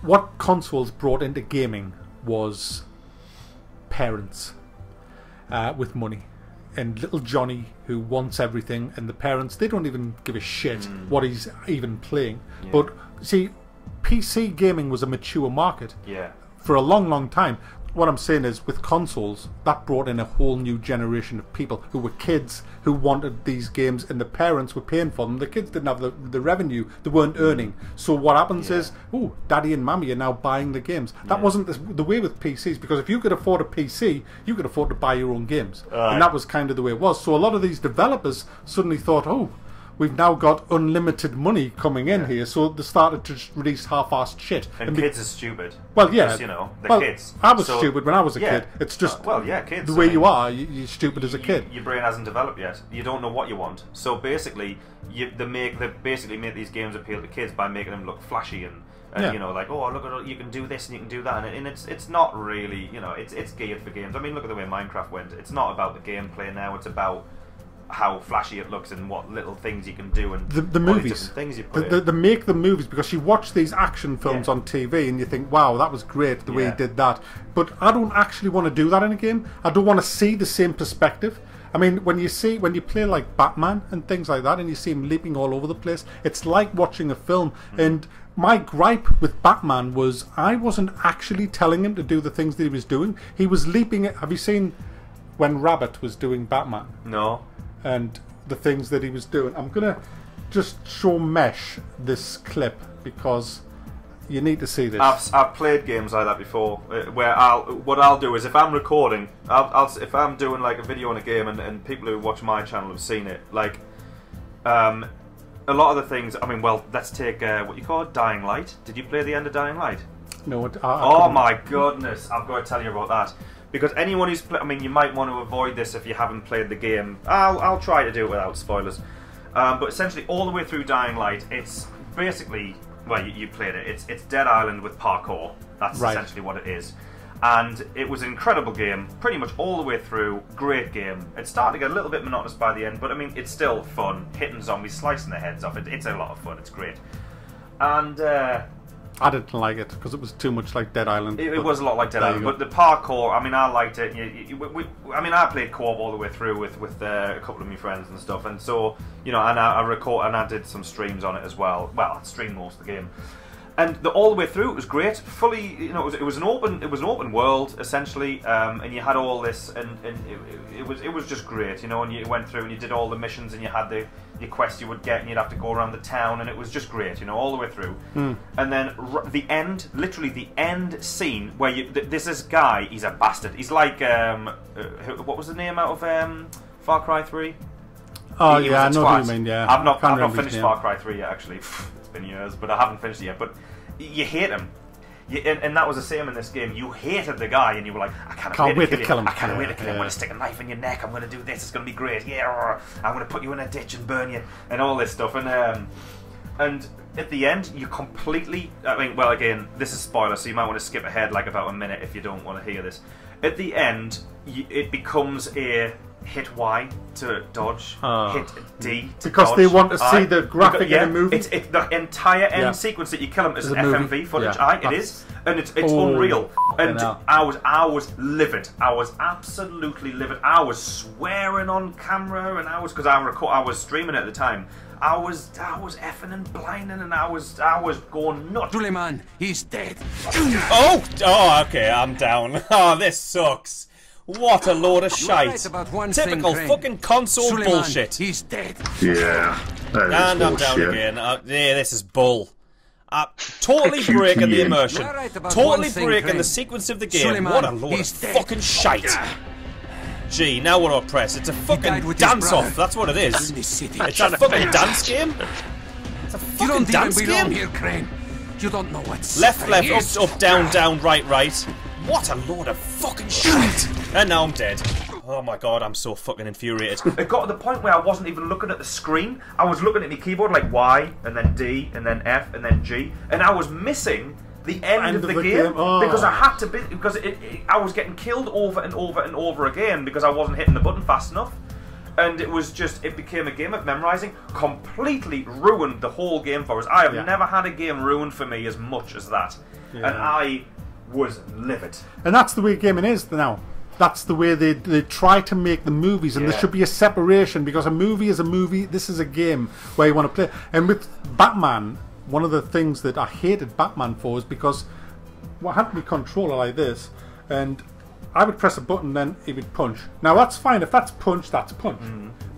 what consoles brought into gaming was parents with money. And little Johnny, who wants everything, and the parents, they don't even give a shit what he's even playing. Yeah. But, see, PC gaming was a mature market for a long, long time. What I'm saying is, with consoles, that brought in a whole new generation of people who were kids who wanted these games, and the parents were paying for them. The kids didn't have the revenue; they weren't earning. So what happens is, oh, daddy and mommy are now buying the games. That wasn't the way with PCs, because if you could afford a PC, you could afford to buy your own games, and that was kind of the way it was. So a lot of these developers suddenly thought, oh, we've now got unlimited money coming in here, so they started to release half-assed shit. And kids are stupid. Well, yeah. Because, you know, they're kids. I was stupid when I was a kid. It's just kids. The way you are, you're stupid as a kid. Your brain hasn't developed yet. You don't know what you want. So basically, they basically make these games appeal to kids by making them look flashy and you know, like, oh, look at, you can do this and you can do that, and it's not really, you know, it's geared for games. I mean, look at the way Minecraft went. It's not about the gameplay now. It's about how flashy it looks and what little things you can do, and the movies, things you they make the movies, because you watch these action films on TV and you think, wow, that was great the way he did that, but I don't actually want to do that in a game. I don't want to see the same perspective. I mean, when you play like Batman and things like that, and you see him leaping all over the place, it's like watching a film. And my gripe with Batman was I wasn't actually telling him to do the things that he was doing. He was leaping. Have you seen when Rabbit was doing Batman? No. And the things that he was doing. I'm gonna just show Mesh this clip because you need to see this. I've played games like that before, where what I'll do is, if I'm recording, if I'm doing like a video on a game, and people who watch my channel have seen it, like a lot of the things. I mean, well, let's take what you call it, Dying Light. Did you play the end of Dying Light? No. Oh my goodness! I've got to tell you about that. Because anyone who's I mean, you might want to avoid this if you haven't played the game. I'll try to do it without spoilers. But essentially, all the way through Dying Light, it's basically, well, you played it. It's Dead Island with parkour. That's essentially what it is. And it was an incredible game, pretty much all the way through. Great game. It started to get a little bit monotonous by the end, but I mean, it's still fun. Hitting zombies, slicing their heads off. It's a lot of fun. It's great. And I didn't like it because it was too much like Dead Island. It was a lot like Dead Island, but the parkour, I mean, I liked it. I mean, I played co-op all the way through with a couple of my friends and stuff, and so, you know, and I did some streams on it as well. Well, I streamed most of the game, and all the way through it was great. Fully, you know, it was an open world essentially, and you had all this, and it was just great, you know. And you went through and you did all the missions, and you had your quests you would get, and you'd have to go around the town, and it was just great, you know, all the way through. And then the end, literally the end scene, where there's this guy, he's a bastard. He's like, what was the name out of Far Cry 3? Oh, yeah, I know what you mean, yeah. I've not finished Far Cry 3 yet, actually. It's been years, but I haven't finished it yet. But you hate him. And that was the same in this game. You hated the guy, and you were like, I can't wait to kill him. I can't wait to kill him. I'm going to stick a knife in your neck. I'm going to do this. It's going to be great. Yeah, I'm going to put you in a ditch and burn you, and all this stuff. And at the end, you completely. I mean, well, again, this is spoiler, so you might want to skip ahead like about a minute if you don't want to hear this. At the end, it becomes a hit Y to dodge, hit D to because dodge, they want to see the graphic in a movie. It's the entire end sequence that you kill him is FMV footage. It is, and it's unreal. And I was livid. I was absolutely livid. I was swearing on camera, and because I was streaming at the time. I was effing and blinding, and I was going nuts. Suleiman, he's dead. Oh, okay, I'm down. Oh, this sucks. What a load of shite. Typical fucking console Suleiman, bullshit. He's dead. Yeah. And I'm down again. Yeah, this is bull. Totally breaking the immersion. Totally breaking the sequence of the game. Suleiman, what a load of fucking shite. Gee, now what do I press? It's a fucking dance-off. That's what it is. It's a fucking dance game. It's a fucking dance game. Here, Crane. You don't know what's left, up, down, down, right, right. What a load of fucking shit! And now I'm dead. Oh my god, I'm so fucking infuriated. It got to the point where I wasn't even looking at the screen. I was looking at my keyboard like Y, and then D, and then F, and then G, and I was missing the end of the game because I had to because I was getting killed over and over and over again because I wasn't hitting the button fast enough. And it became a game of memorising, completely ruined the whole game for us. I have never had a game ruined for me as much as that. And I was livid. And that's the way gaming is now. That's the way they try to make the movies, and there should be a separation, because a movie is a movie, this is a game where you want to play. And with Batman, one of the things that I hated Batman for is because I had my controller like this, and I would press a button, then he would punch. Now that's fine, if that's punch, that's punch.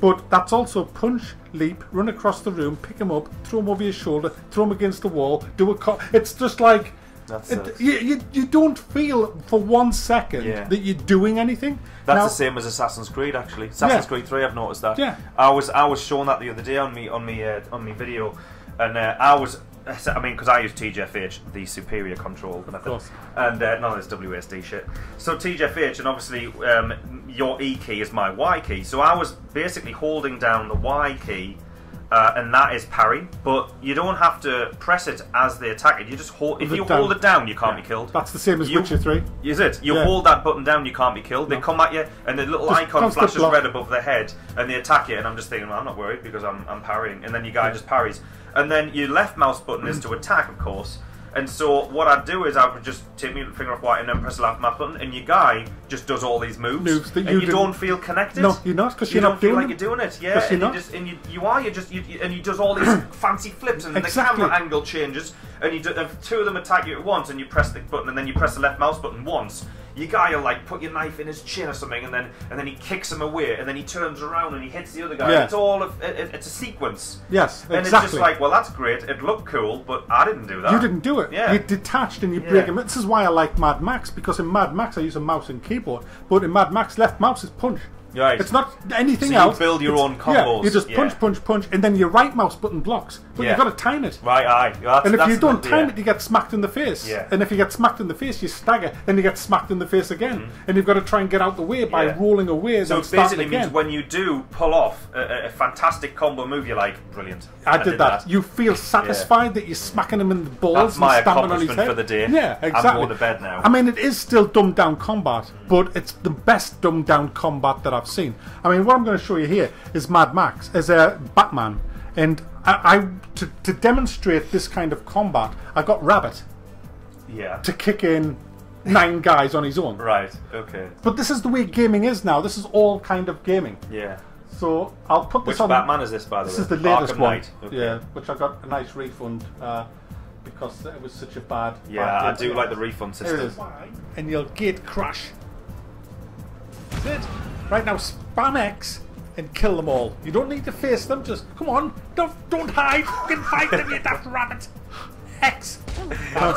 But that's also punch, leap, run across the room, pick him up, throw him over your shoulder, throw him against the wall, do a cut. It's just like... You don't feel for 1 second that you're doing anything. That's the same as Assassin's Creed, actually. Assassin's Creed 3, I've noticed that. Yeah. I was shown that the other day on me video, and because I use TGFH, the superior control method, and none of this WSD shit. So TGFH, and obviously your E key is my Y key. So I was basically holding down the Y key. And that is parry, but you don't have to press it as they attack it. You just hold. If you hold it down, you can't be killed. That's the same as Witcher 3. Is it? You hold that button down, you can't be killed. They come at you, and the little icon flashes red above their head, and they attack you. And I'm just thinking, well, I'm not worried because I'm parrying. And then your guy just parries. And then your left mouse button is to attack, of course. And so what I'd do is I would just take my finger off Y and then press the left mouse button, and your guy just does all these moves that and you don't feel connected. No, you're not, because you're not doing it. You don't feel like you're doing it. Yeah, and he does all these fancy flips, and the camera angle changes, and two of them attack you at once, and you press the button, and then you press the left mouse button once. Your guy will like put your knife in his chin or something, and then he kicks him away, and then he turns around and he hits the other guy. Yeah. It's all it's a sequence. Yes, exactly. And it's just like, well, that's great. It looked cool, but I didn't do that. You didn't do it. Yeah. You detached and you break him. This is why I like Mad Max, because in Mad Max I use a mouse and keyboard, but in Mad Max left mouse is punch. Right. It's not anything so else. You build your own combos. Yeah, you just punch, punch, punch, and then your right mouse button blocks. But you've got to time it. Right, aye. And if you don't time it, you get smacked in the face. Yeah. And if you get smacked in the face, you stagger, then you get smacked in the face again. And you've got to try and get out the way by rolling away. So it basically means when you do pull off a fantastic combo move, you're like, brilliant. I did that. You feel satisfied that you're smacking him in the balls. That's my and stamping on his accomplishment head. for the day. Yeah, exactly. I'm going to bed now. I mean, it is still dumbed down combat, but it's the best dumbed down combat that I've seen. I mean, what I'm going to show you here is Mad Max, is Batman, and to demonstrate this kind of combat, I got Rabbit to kick in 9 guys on his own. Right, okay. But this is the way gaming is now. This is all kind of gaming. Yeah. So I'll put this Which on. Which Batman is this, by the way? This is the latest one. Okay. Yeah, which I got a nice refund because it was such a bad. Yeah, I do like the refund system. Here it is. And you'll gate crash. That's it. Right now, spam X and kill them all. You don't need to face them. Just come on, don't hide. Fucking fight them, you daft rabbit. X.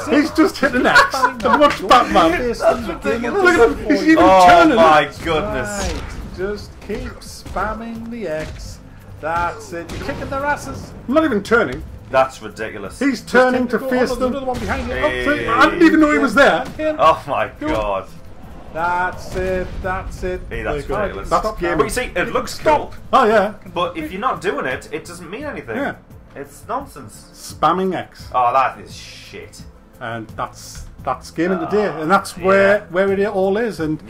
He's just hit an X. And watch Batman. That's ridiculous. Look at him. He's even turning. Oh my goodness. Right. Just keep spamming the X. That's it. You're kicking their asses. I'm not even turning. That's ridiculous. He's turning to face them. Another one behind you. Hey. I didn't even know he was there. Oh my god. That's it. That's it. Hey, that's ridiculous. That's but you see, it looks cool. Oh yeah. But if you're not doing it, it doesn't mean anything. Yeah. It's nonsense. Spamming X. Oh, that is shit. And that's gaming today, and that's where it all is, and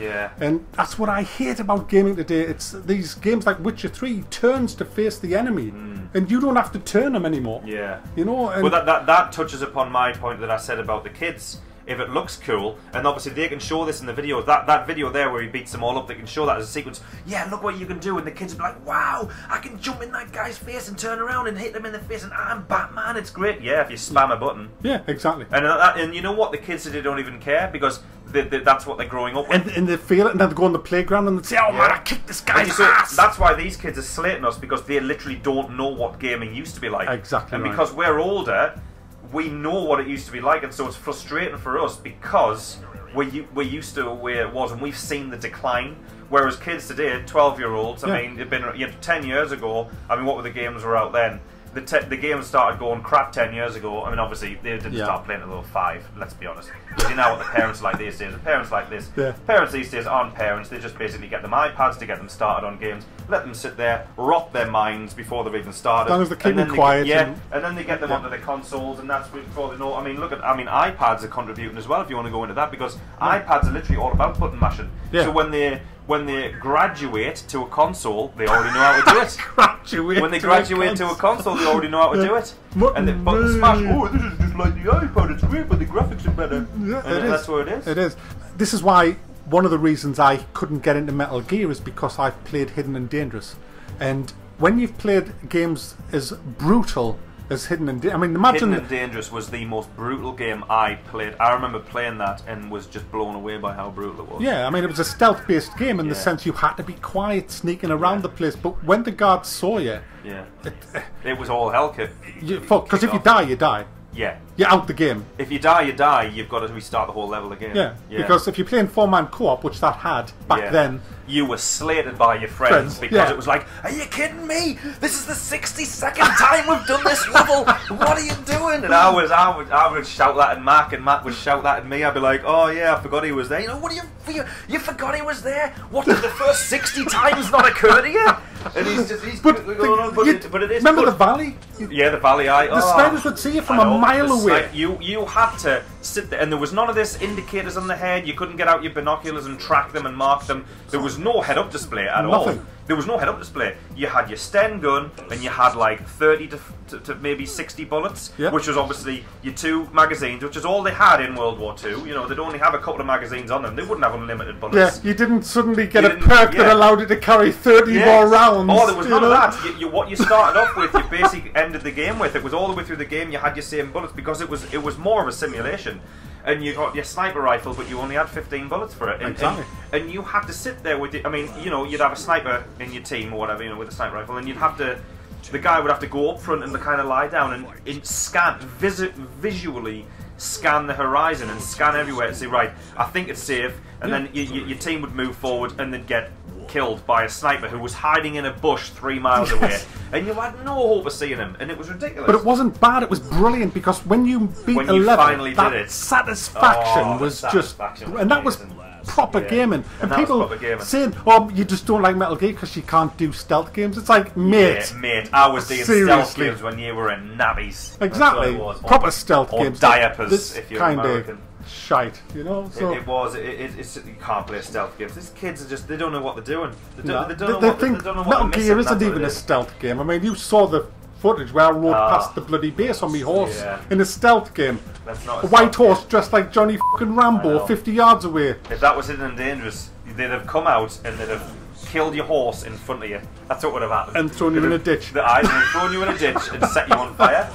that's what I hate about gaming today. It's these games like Witcher 3 turns to face the enemy, and you don't have to turn them anymore. Yeah, you know. And well, that touches upon my point that I said about the kids. If it looks cool, and obviously they can show this in the video, that video there where he beats them all up, they can show that as a sequence. Yeah, look what you can do, and the kids will be like, wow, I can jump in that guy's face and turn around and hit them in the face, and I'm Batman, it's great. Yeah, if you spam a button. Yeah, exactly. And you know what, the kids today don't even care, because that's what they're growing up with. And they feel it, and then they go on the playground and they say, oh man, I kicked this guy's ass. That's why these kids are slating us, because they literally don't know what gaming used to be like. Exactly. And because we're older, we know what it used to be like, and so it's frustrating for us because we're used to where it was, and we've seen the decline. Whereas kids today, 12-year-olds, I mean, 10 years ago, I mean, what were the games were out then? the game started going crap 10 years ago. I mean, obviously they didn't start playing until 5. Let's be honest. Because you know what the parents are like these days. The parents like this. Parents these days aren't parents. They just basically get them iPads to get them started on games. Let them sit there, rot their minds before they've even started. As long as they're keeping quiet. And then they get them onto the consoles, and that's before they know. I mean, iPads are contributing as well. If you want to go into that, because iPads are literally all about button mashing. So when they graduate to a console, they already know how to do it. When they graduate to a console, they already know how to do it. And they button smash. Oh, this is just like the iPod. It's great, but the graphics are better. And that's what it is. It is. This is why one of the reasons I couldn't get into Metal Gear is because I've played Hidden and Dangerous, and when you've played games as brutal as Hidden and Dangerous, I mean, imagine Hidden and Dangerous was the most brutal game I played. I remember playing that and was just blown away by how brutal it was. Yeah, I mean, it was a stealth-based game in the sense you had to be quiet, sneaking around the place. But when the guards saw you, it was all hell kit. Because if you die, you die. Yeah. You're out the game. If you die, you die. You've got to restart the whole level again. Yeah. Because if you're playing 4-man co-op, which that had back then, you were slated by your friends because it was like, are you kidding me? This is the 62nd time we've done this level. What are you doing? And I would shout that at Mac, and Mac would shout that at me. I'd be like, oh yeah, I forgot he was there. You know, what do you forgot he was there? What, did the first 60 times not occur to you? And he's going on, but it is. Remember the valley? Yeah, the valley. The snipers would see you from a mile away. You had to sit there, and there was none of this indicators on the head. You couldn't get out your binoculars and track them and mark them. There was no head-up display at all. There was no head-up display. You had your Sten gun, and you had like 30 to maybe 60 bullets, which was obviously your 2 magazines, which is all they had in World War II. You know, they'd only have a couple of magazines on them. They wouldn't have unlimited bullets. Yeah, you didn't suddenly get a perk that allowed you to carry 30 more rounds. Oh, there was none of that. What you started off with, you basically ended the game with. It was all the way through the game. You had your same bullets because it was more of a simulation. And you got your sniper rifle, but you only had 15 bullets for it. And you had to sit there with it. I mean, you know, you'd have a sniper in your team or whatever, you know, with a sniper rifle, and you'd have to. The guy would have to go up front and kind of lie down and scan, visually scan the horizon and scan everywhere and say, right, I think it's safe. And then your team would move forward and then get killed by a sniper who was hiding in a bush 3 miles away, and you had no hope of seeing him, and it was ridiculous. But it wasn't bad, it was brilliant, because when you beat a level, that satisfaction was just, and that was proper gaming. And people saying, oh, you just don't like Metal Gear because you can't do stealth games. It's like, mate, I was doing stealth games when you were in nabbies. Exactly, proper stealth games. Or diapers, if you're American. Shite, you know. So It's you can't play stealth games. These kids are just—they don't know what they're doing. They don't know what Metal Gear isn't even a stealth game. I mean, you saw the footage where I rode past the bloody base on my horse in a stealth game. That's not a white horse dressed like Johnny fucking Rambo, 50 yards away. If that was Hidden and Dangerous, they'd have come out and they'd have killed your horse in front of you. That's what would have happened. And thrown you in a ditch. They'd have thrown you in a ditch and set you on fire,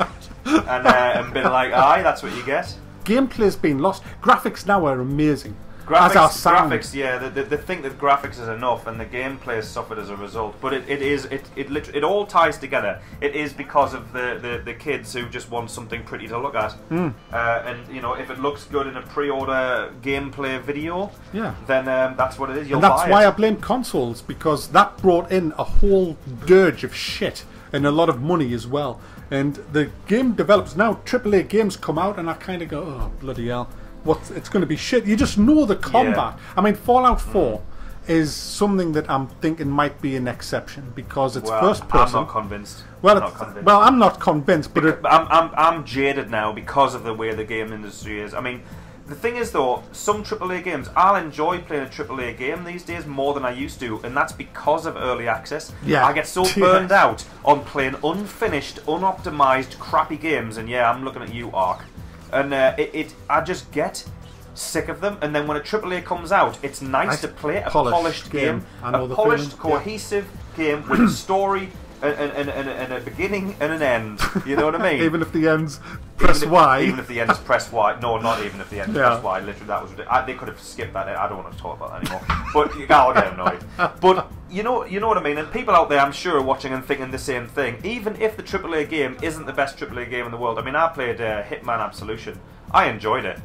and been like, aye, that's what you get. Gameplay's been lost. Graphics now are amazing. Graphics, yeah. They think that graphics is enough, and the gameplay has suffered as a result. But it all ties together. It is because of the kids who just want something pretty to look at. And you know, if it looks good in a pre-order gameplay video, then that's what it is. And that's why I blame consoles, because that brought in a whole dirge of shit and a lot of money as well. And the game developers now, AAA games come out, and I kind of go, oh bloody hell. It's going to be shit. You just know the combat. I mean, Fallout 4 is something that I'm thinking might be an exception because it's first person. I'm not convinced. I'm not convinced, but I'm jaded now because of the way the game industry is. I mean, the thing is though, some AAA games, I'll enjoy playing a AAA game these days more than I used to, and that's because of early access. I get so burned out on playing unfinished, unoptimized, crappy games, and I'm looking at you, Ark. And I just get sick of them. And then when a AAA comes out, it's nice to play a polished game, a polished, cohesive game with a story and a beginning and an end. You know what I mean? Even if the end's press Y. Even if the end is press Y. No, not even if the end is press Y. Literally, that was ridiculous. They could have skipped that. I don't want to talk about that anymore. But I'll get annoyed. But you know what I mean. And people out there, I'm sure, are watching and thinking the same thing. Even if the AAA game isn't the best AAA game in the world. I mean, I played Hitman Absolution. I enjoyed it.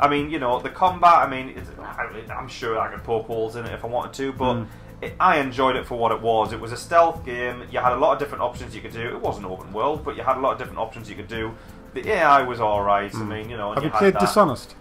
I mean, you know, the combat. I mean, I'm sure I could poke holes in it if I wanted to, but. I enjoyed it for what it was. It was a stealth game. You had a lot of different options you could do. It wasn't open world, but you had a lot of different options you could do. The AI was alright. I mean, you know. Have you played Dishonest?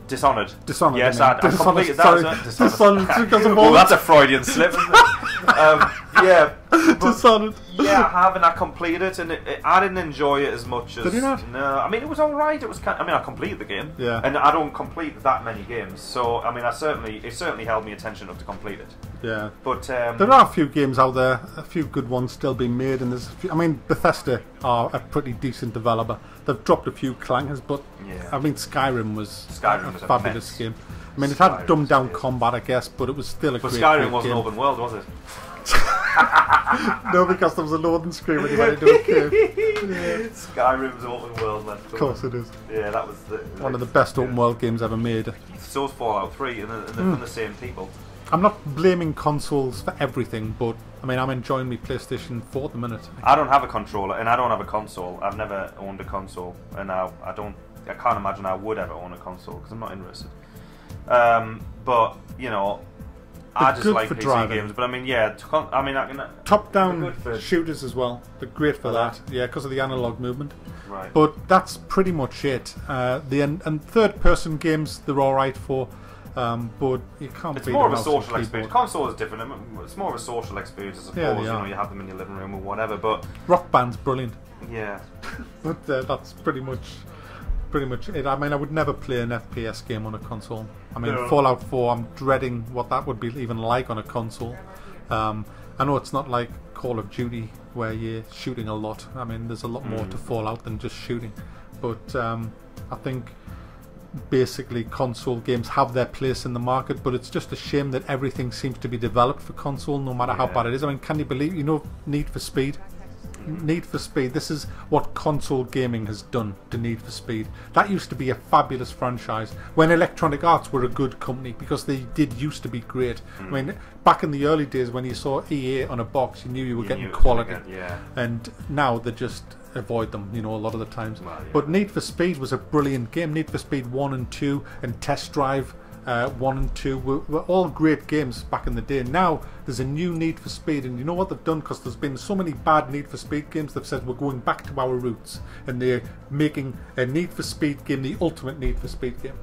Dishonored. Dishonored. Yes, I completed that. Sorry. Dishonored. Well, that's a Freudian slip, isn't it? Yeah. Dishonored. Yeah, I have, and I completed it, and I didn't enjoy it as much as. Did you not? No, I mean it was alright. It was I mean, I completed the game. Yeah. And I don't complete that many games, so I mean, it certainly held me attention enough to complete it. Yeah. But there are a few games out there, a few good ones still being made, and there's. I mean, Bethesda are a pretty decent developer. They've dropped a few clangers, but yeah. I mean, Skyrim was a fabulous game. I mean, it Skyrim had dumbed down combat, I guess, but it was still a great game. But Skyrim wasn't open world, was it? No, because there was a loading screen when you went into a cave. Yeah. Skyrim's open world, man. Of course it is. Yeah, that was one of the best open world games ever made. So's Fallout 3, and they're from the same people. I'm not blaming consoles for everything, but I mean, I'm enjoying my PlayStation 4 at the minute. I don't have a controller, and I don't have a console. I've never owned a console, and I can't imagine I would ever own a console because I'm not interested. But you know, I just like PC driving games. But I mean, yeah, I can top-down shooters as well. They're great for that. Yeah, because of the analog movement. Right. But that's pretty much it. And third-person games they're all right for. But you can't. It's more of a social experience. Console is different. It's more of a social experience, I suppose. Yeah, you know, you have them in your living room or whatever. But Rock Band's brilliant. Yeah. But that's pretty much it. I mean, I would never play an FPS game on a console. I mean, no. Fallout 4, I'm dreading what that would be even like on a console. I know it's not like Call of Duty where you're shooting a lot. I mean, there's a lot more to Fallout than just shooting. But I think basically console games have their place in the market, but it's just a shame that everything seems to be developed for console, no matter how bad it is. I mean, can you believe, Need for Speed? Need for Speed, this is what console gaming has done to Need for Speed. That used to be a fabulous franchise when Electronic Arts were a good company, because they did used to be great. I mean, back in the early days when you saw EA on a box, you knew you were getting quality. And now they just avoid them, a lot of the times. Well, yeah. But Need for Speed was a brilliant game. Need for Speed 1 and 2 and Test Drive 1 and 2 were all great games back in the day. Now there's a new Need for Speed, and you know what they've done? Because there's been so many bad Need for Speed games, they've said we're going back to our roots, and they're making a Need for Speed game, the ultimate Need for Speed game.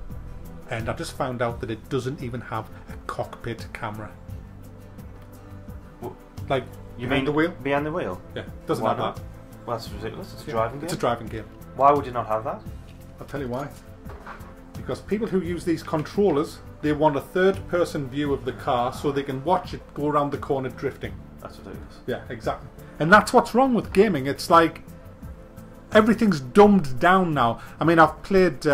And I just found out that it doesn't even have a cockpit camera. Like, you mean the wheel? Behind the wheel? Yeah, doesn't have that. Well, that's ridiculous. It's a driving game. It's a driving game. Why would you not have that? I'll tell you why. Because people who use these controllers, they want a third-person view of the car so they can watch it go around the corner drifting. That's ridiculous. Yeah, exactly. And that's what's wrong with gaming. It's like everything's dumbed down now. I mean, I've played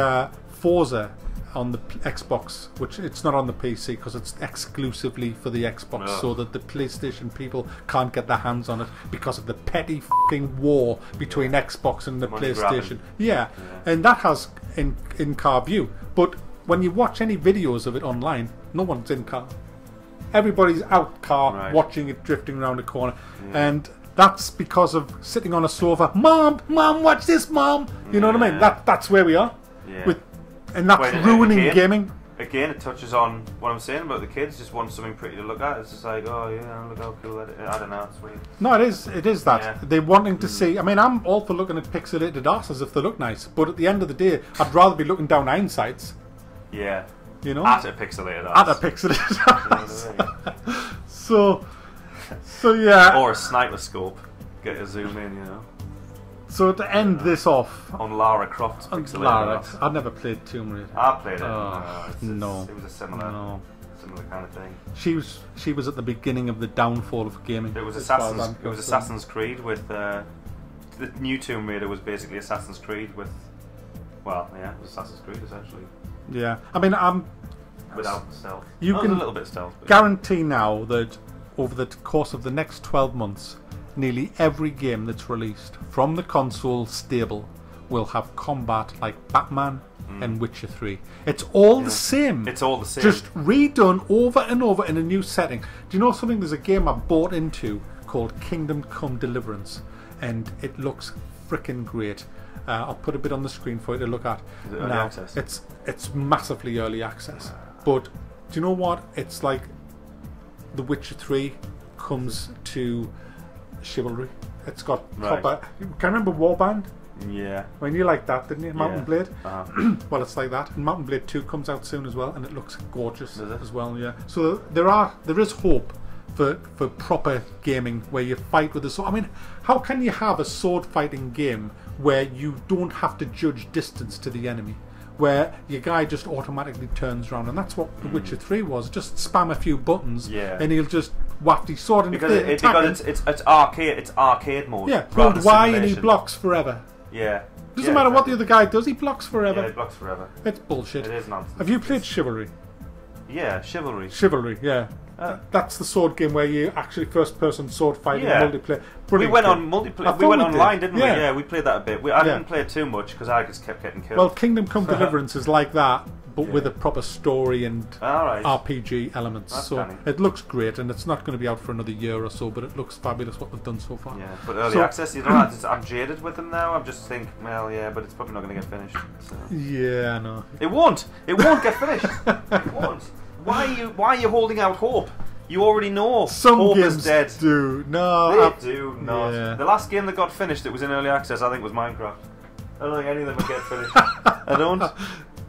Forza on the Xbox, which it's not on the PC because it's exclusively for the Xbox, so that the PlayStation people can't get their hands on it because of the petty fucking war between Xbox and the PlayStation. Yeah, and that has in-car view. But when you watch any videos of it online, no one's in car. Everybody's out car watching it drifting around the corner, and that's because of sitting on a sofa. Mom, watch this, Mom. You know what I mean? That's where we are. Yeah. And that's ruining gaming. Again, it touches on what I'm saying about the kids just want something pretty to look at. It's just like, oh yeah, look how cool that is. I don't know, it's weird. No, it is that. Yeah. They're wanting to see. I mean, I'm all for looking at pixelated asses if they look nice, but at the end of the day, I'd rather be looking down Einsights. Yeah. At a pixelated ass. At a pixelated ass. So yeah. Or a sniper scope. Get a zoom in, So to end this off, on Lara Croft's pixelated. I've never played Tomb Raider. I played it. No, it was a similar kind of thing. She was at the beginning of the downfall of gaming. It was Assassin's Creed with the new Tomb Raider was basically Assassin's Creed with, it was Assassin's Creed essentially. Yeah, I mean, without stealth. You can a little bit stealth. Guarantee now that over the course of the next 12 months. Nearly every game that's released from the console stable will have combat like Batman and Witcher 3. It's all the same. It's all the same. Just redone over and over in a new setting. Do you know something? There's a game I bought into called Kingdom Come Deliverance, and it looks freaking great. I'll put a bit on the screen for you to look at. Is it early access? It's massively early access. But do you know what? It's like The Witcher 3 comes to Chivalry. It's got proper. Can you remember Warband? Yeah. When you liked that, didn't you? Mountain Blade. Well, it's like that. And Mountain Blade 2 comes out soon as well, and it looks gorgeous as well. Yeah. So there is hope for proper gaming where you fight with a sword. I mean, how can you have a sword fighting game where you don't have to judge distance to the enemy, where your guy just automatically turns around? And that's what The Witcher 3 was. Just spam a few buttons, and he'll just waft his sword. And because it's arcade. It's arcade mode. Yeah. Hold Y and he blocks forever. Yeah. Doesn't matter what the other guy does, he blocks forever. Yeah, he blocks forever. It's bullshit. It is nonsense. Have you played Chivalry? Yeah, Chivalry. Chivalry, yeah. That's the sword game where you actually first-person sword fighting multiplayer. Brilliant. We went on multiplayer. We went online, didn't we? Yeah. Yeah, we played that a bit. I didn't play it too much because I just kept getting killed. Well, Kingdom Come Deliverance is like that, but with a proper story and RPG elements. That's so funny. it looks great, and it's not going to be out for another year or so, but it looks fabulous what they've done so far. Yeah, but early access, you know, I'm jaded with them now. I'm just think, well, yeah, but it's probably not going to get finished. So. Yeah, I know. It won't. It won't get finished. It won't. Why are you holding out hope? You already know some hope games is dead. Do no, they do not. Yeah. The last game that got finished that was in early access, I think, was Minecraft. I don't think any of them would get finished. I don't.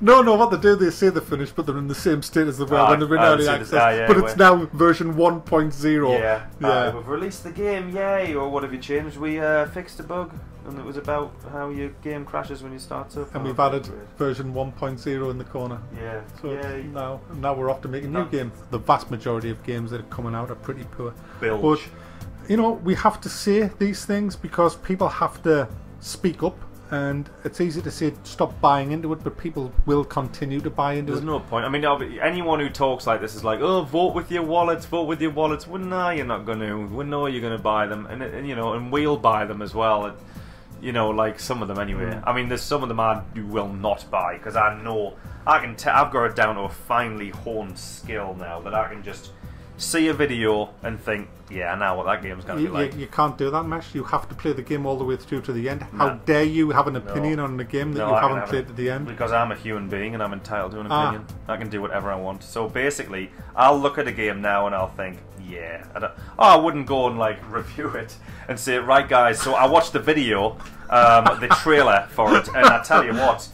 No, what they do, they say they're finished, but they're in the same state as they were when they were in early access. But it's now version 1.0. Yeah. We've released the game, yay! Or what have you changed? We fixed a bug, and it was about how your game crashes when you start up. And we've added version 1.0 in the corner. Yeah. So now we're off to making new games. The vast majority of games that are coming out are pretty poor. Bilge. But, you know, we have to say these things because people have to speak up. And it's easy to say stop buying into it, but people will continue to buy into it. There's no point. I mean, anyone who talks like this is like, oh, vote with your wallets, vote with your wallets. Well, no, you're not going to. We know you're going to buy them, and you know, and we'll buy them as well. And, you know, like some of them anyway. I mean, there's some of them I will not buy because I know I've got it down to a finely honed skill now that I can just see a video and think, yeah, I know what that game's going to be like. You can't do that, Mesh. You have to play the game all the way through to the end. How dare you have an opinion on the game that you haven't played to the end? Because I'm a human being and I'm entitled to an opinion. I can do whatever I want. So basically, I'll look at a game now and I'll think, yeah. I wouldn't go and like review it and say, right guys, so I watched the video, the trailer for it, and I tell you what,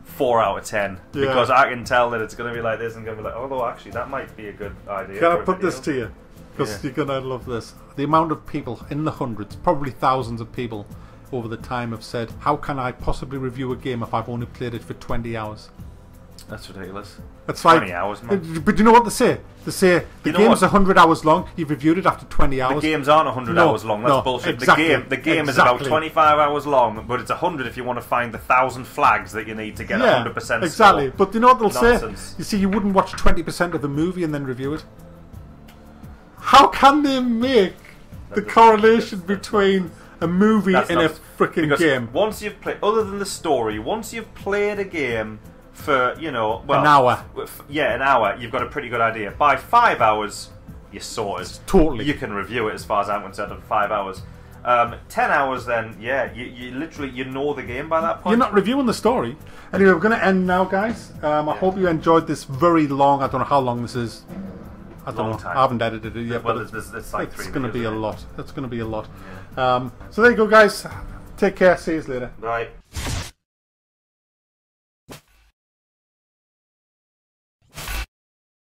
4 out of 10 because I can tell that it's going to be like this and going to be like, although actually that might be a good idea. Can I put this to you? Because you're going to love this. The amount of people in the hundreds, probably thousands of people over the time have said, how can I possibly review a game if I've only played it for 20 hours? That's ridiculous. That's like 20 hours, man. But you know what they say? They say the game's 100 hours long. You've reviewed it after 20 hours. The games aren't 100 hours long. That's bullshit. Exactly, the game is about 25 hours long, but it's 100 if you want to find the 1,000 flags that you need to get 100% score. Exactly. But you know what they'll Nonsense. say? You see, you wouldn't watch 20% of the movie and then review it. How can they make the correlation between a movie and a freaking game? Once you've played, other than the story, once you've played a game for, you know, well, an hour. An hour, you've got a pretty good idea. By 5 hours, you're sorted. Totally. You can review it as far as I'm concerned in 5 hours. 10 hours then, you literally, you know the game by that point. You're not reviewing the story. Anyway, we're going to end now, guys. I hope you enjoyed this very long, I don't know how long this is. I don't know. I haven't edited it yet. Well, it's like 3 minutes. It's going to be a lot. It's going to be a lot. So there you go, guys. Take care. See you later. Bye.